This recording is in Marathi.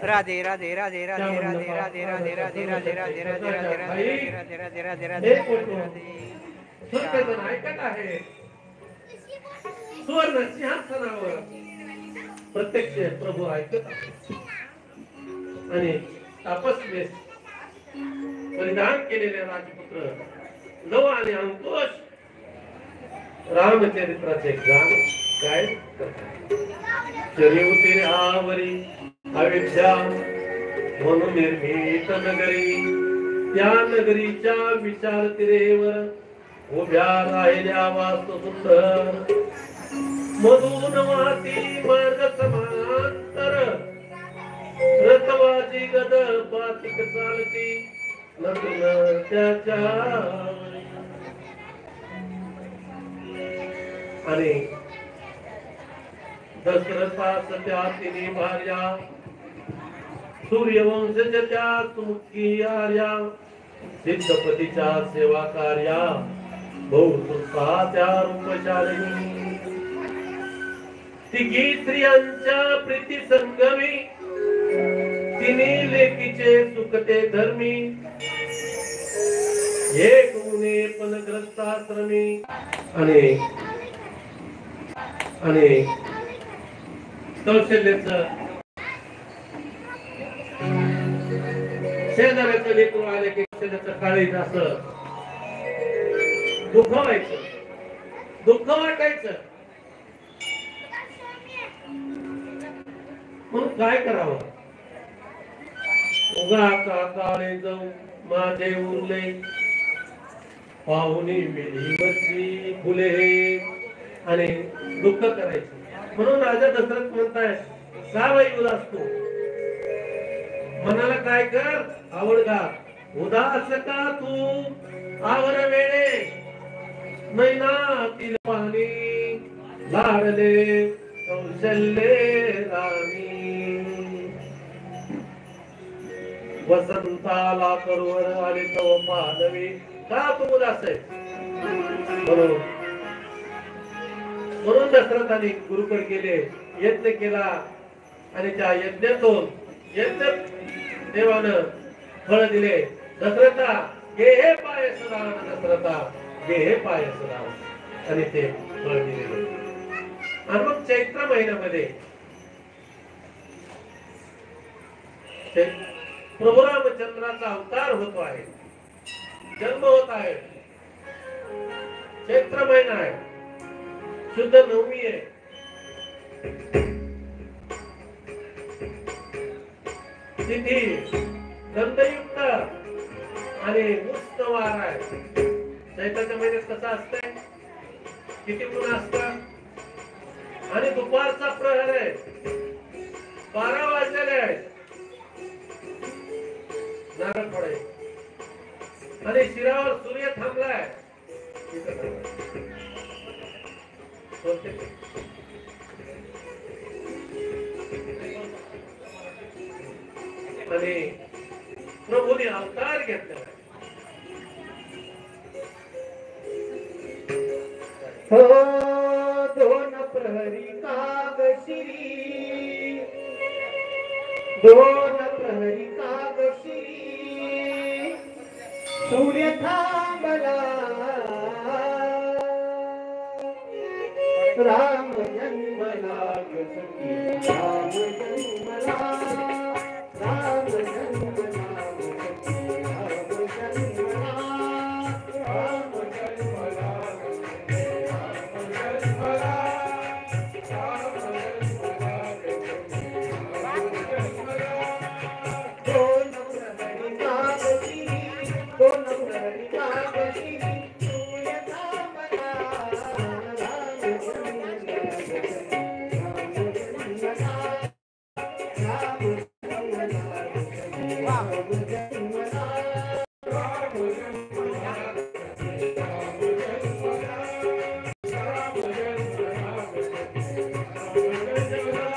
राधे राधे राधे राधे राधे राधे राधे राधे राधे राधे राधे राधे राधे राधे राधे राधे राधे राधे राधे सर्वजण ऐकत आहे सुवर्ण सिंहासनावर प्रत्यक्ष प्रभू ऐकत आहे आणि तपस्वेस परिधान केलेले राजपुत्र लव आणि अंकुश रामचरित्राचे गान गायन करतात. चरिव तेरे आवरी अयोध्या म्हणून निर्मित नगरी, त्या नगरीच्या विचार तिरेवर उभ्या राहिल्या वास्तू सुंदर, मधून वाहती मार्ग समांतर, रथवाची गद पातिक चालती लग्न त्याच्या. आणि दशरथास त्या तिन्ही भार्या, सूर्यवंशच्या त्या सुमुखी आर्या, सिद्धपतीच्या सेवा कार्या, बहुसुता त्या रूपशालिनी, तिघी स्त्रियांच्या प्रीती संगमी, तिन्ही लेकीचे सुखते धर्मी, एक मुने पण ग्रस्ताश्रमी. आणि कौशल्याचं शेजाऱ्याचं लेकरू आले की कौशल्याचं काळीज असं दुःख व्हायचं, दुःख वाटायचं. म्हणून काय करावं? उगा काळे जाऊ माझे उरले, पाहुणी मिळी फुले, आणि दुःख करायचं. म्हणून राजा दशरथ म्हणताय का बाई उदास तू, मनाला काय कर आवड का, उदास का तू आवर वेळे, नैना तील पाणी लाडले कौशल्ये राणी. वसंताला करुवर आले तव पालवी, का तू उदास आहे? म्हणून दशरथाने गुरुकडे गेले, यज्ञ केला आणि त्या यज्ञातून यज्ञ देवानं फळ दिले. दशरथा घे हे पायस राम, दशरथा घे हे पायस राम, आणि ते फळ दिले. आणि मग चैत्र महिन्यामध्ये प्रभू रामचंद्राचा अवतार होतो आहे, जन्म होत आहे. चैत्र महिना आहे, शुद्ध नवमी आहे. तिथी गंधयुक्त आणि उष्ण वारा आहे. चैत्राच्या महिन्यात कसं असतंय, किती ऊन असतं, आणि दुपारचा प्रहर आहे, 12 वाजलेले आहे, नारळ फोडाय, आणि शिरावर सूर्य थांबलाय. आणि प्रभूने अवतार घेतला. हो दोन प्रहरी कागशिरी, दोन प्रहरी कागशिरी, सूर्य थांबला, राम जन्मला, राम जन्मला, राम जन्मला, राम जन्मला, राम जन्मला, दोन प्रहरी कागशिरी, दोन प्रहरी कागशिरी, सूर्य थांबला, राम जन्मला, राम जन्मला, राम जन्मला, राम जन्मला, राम जन्मला.